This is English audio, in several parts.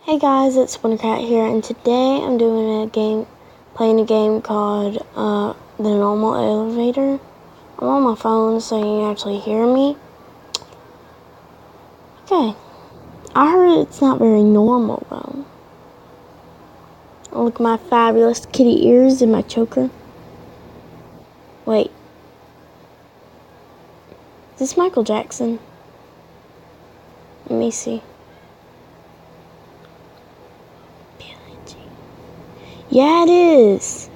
Hey guys, it's Wondercat here, and today I'm playing a game called The Normal Elevator. I'm on my phone so you can actually hear me. Okay, I heard it's not very normal though. Look at my fabulous kitty ears and my choker. Wait, is this Michael Jackson? Let me see. Billie Jean. Yeah, it is.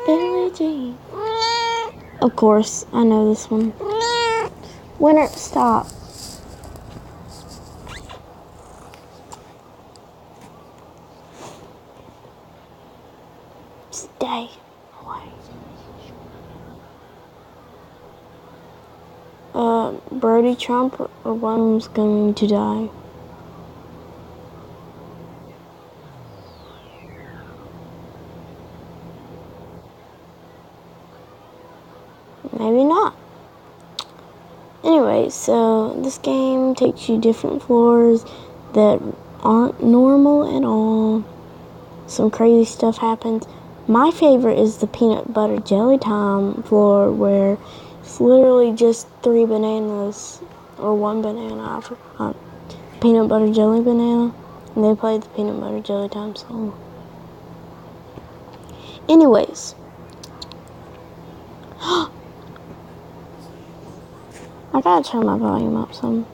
Billie Jean. Of course, I know this one. Winner, stop. Stay away. Brody Trump or one of them's going to die. Maybe not. Anyway, so this game takes you different floors that aren't normal at all. Some crazy stuff happens. My favorite is the peanut butter jelly time floor where it's literally just 3 bananas or 1 banana. I forgot. Peanut butter jelly banana. And they played the peanut butter jelly time song. Anyways. I gotta turn my volume up some.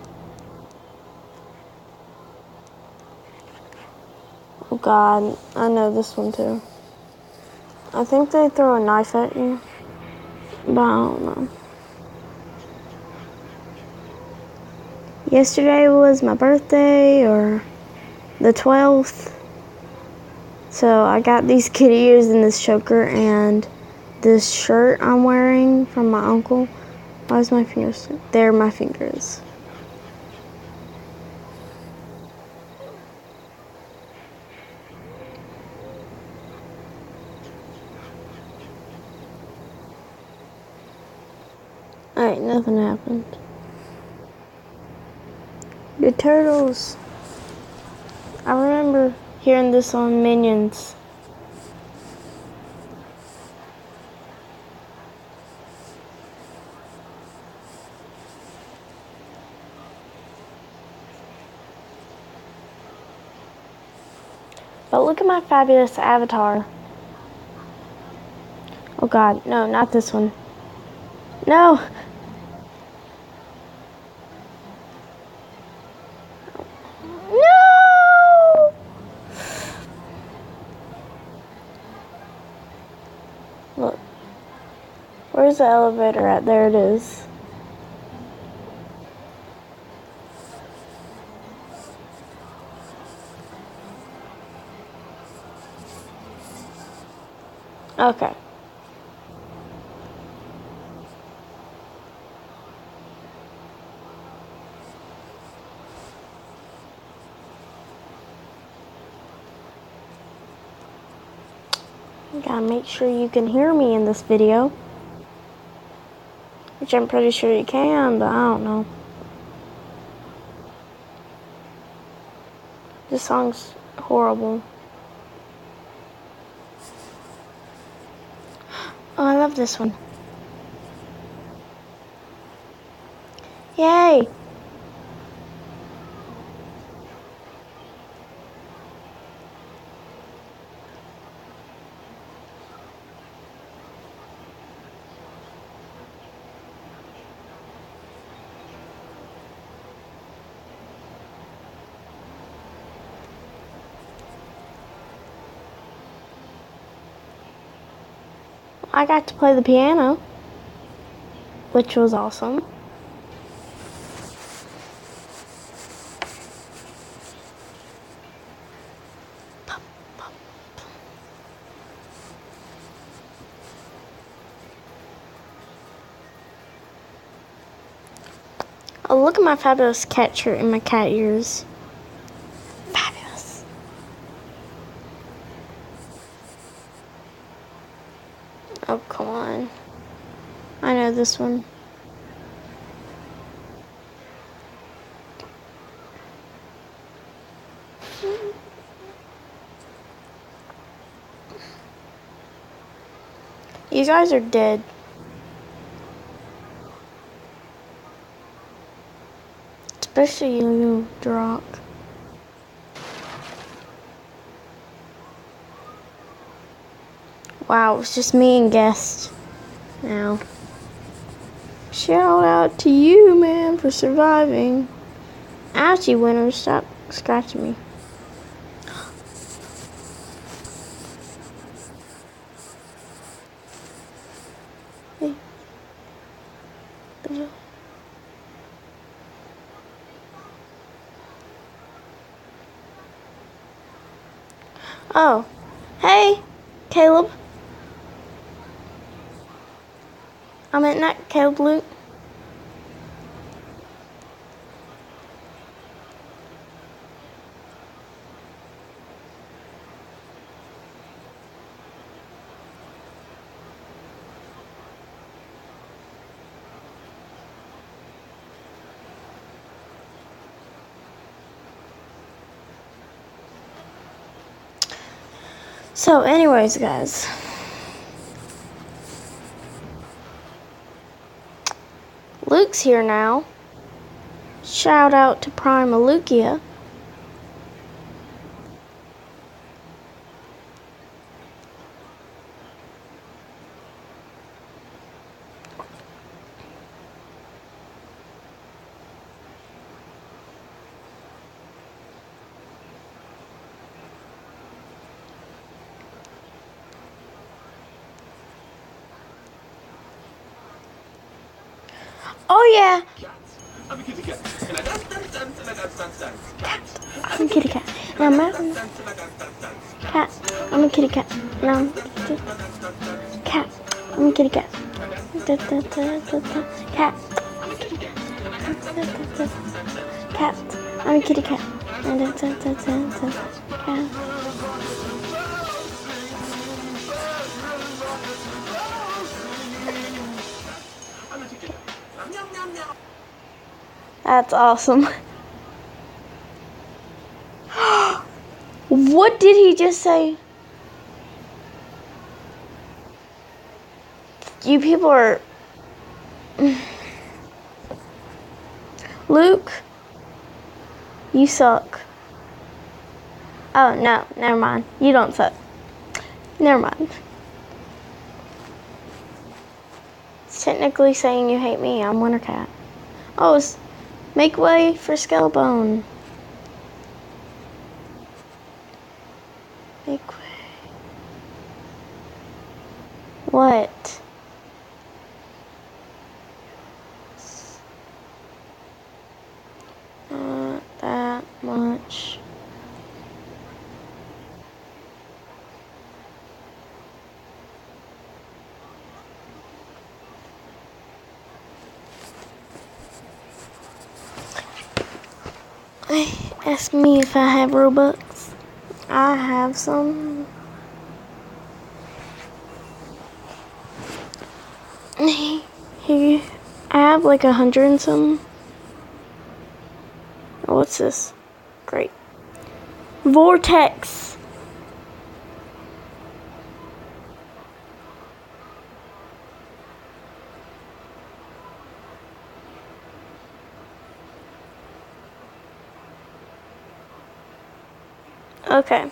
Oh God, I know this one too. I think they throw a knife at you, but I don't know. Yesterday was my birthday, or the 12th. So I got these kitty ears and this choker and this shirt I'm wearing from my uncle. Why's my fingers? There my fingers. Alright, nothing happened. The turtles. I remember hearing this on Minions. But look at my fabulous avatar. Oh God, no, not this one. No! No! Look. Where's the elevator at? There it is. Okay. You gotta make sure you can hear me in this video. Which I'm pretty sure you can, but I don't know. This song's horrible. Oh, I love this one. Yay! I got to play the piano, which was awesome. Oh, look at my fabulous cat shirt and my cat ears. Fabulous. Oh, come on. I know this one. You guys are dead. Especially you, Drock. Wow, it's just me and guest now. Shout out to you, man, for surviving. Ouchie, winner, stop scratching me. Hey. Oh, hey, Caleb. I meant not Caleb, Luke. So, anyways, guys. Luke's here now. Shout out to Prime Alukia. Oh yeah. I'm a kitty cat. And I dance. I'm a kitty cat. And I'm a cat. I'm a kitty cat. And I'm cat. I'm a kitty cat. Cat. Cat. I'm a kitty cat. Cat. That's awesome. What did he just say? You people are... Luke, you suck. Oh, no, never mind. You don't suck. Never mind. It's technically saying you hate me. I'm Wintercat. Oh, it's make way for Skellbone. Make way. What? Not that much. Ask me if I have Robux. I have some. Here, I have like 100 and some. Oh, what's this? Great. Vortex. Okay.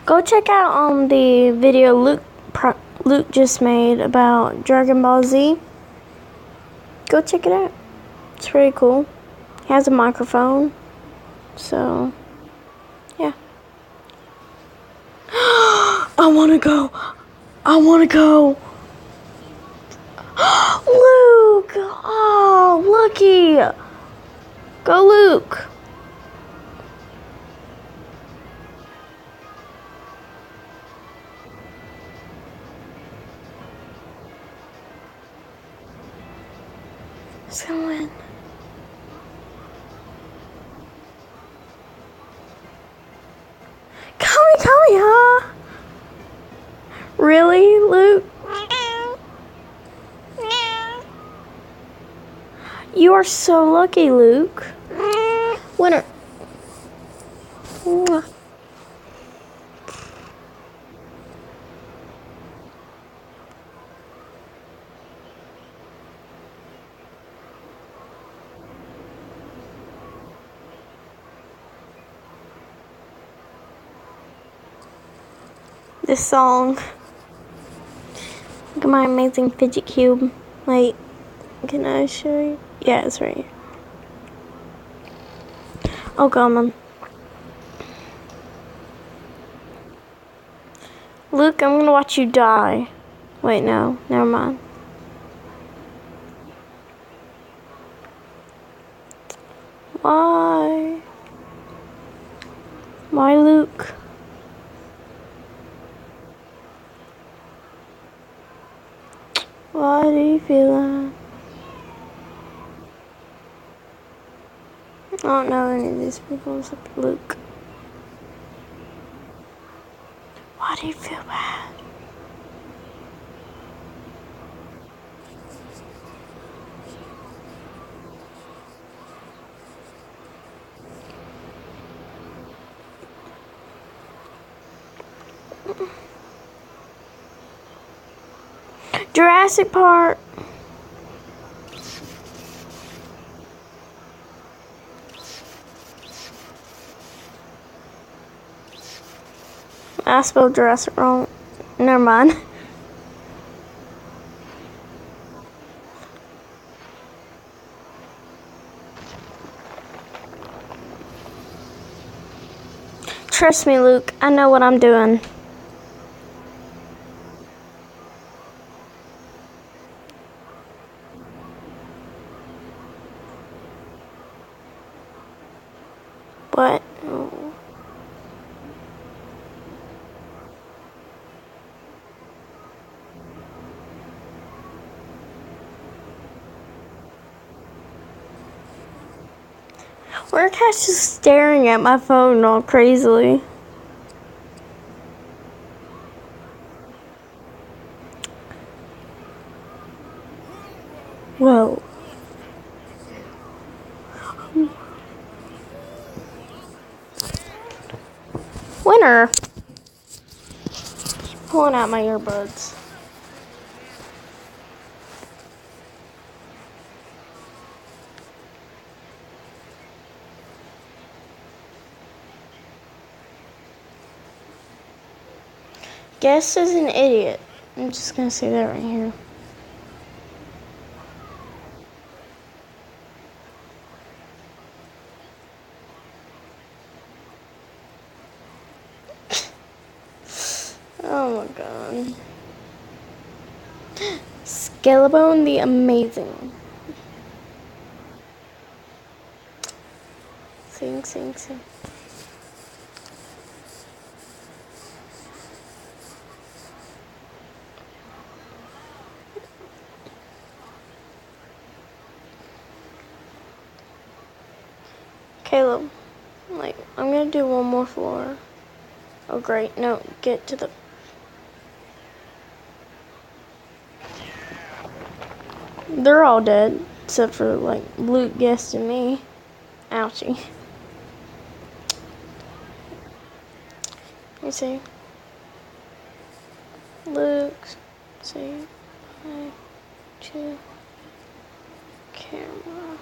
Go check out the video Luke just made about Dragon Ball Z. Go check it out. It's pretty cool. He has a microphone. So, yeah. I wanna go. I wanna go. Luke! Oh, lucky. Go, Luke. Let's go in. You are so lucky, Luke. Winner. Mwah. This song. Look at my amazing fidget cube. Wait, can I show you? Yeah, it's right here. Oh, come on. Luke, I'm gonna watch you die. Wait, no, never mind. Why? Why, Luke? Why do you feel that? I don't know any of these people except Luke. Why do you feel bad? Jurassic Park. I spelled Jurassic wrong. Never mind. Trust me, Luke. I know what I'm doing. What? Where Cat's just staring at my phone all crazily. Whoa. Winner. Pulling out my earbuds. Guess is an idiot. I'm just gonna say that right here. Oh my god. Skellabone the Amazing. Sing, sing, sing. Caleb, like, I'm gonna do one more floor. Oh great, no, get to the... They're all dead, except for, like, Luke guessed and me. Ouchie. Let me see. Luke, see, I, two, camera.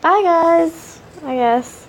Bye guys, I guess.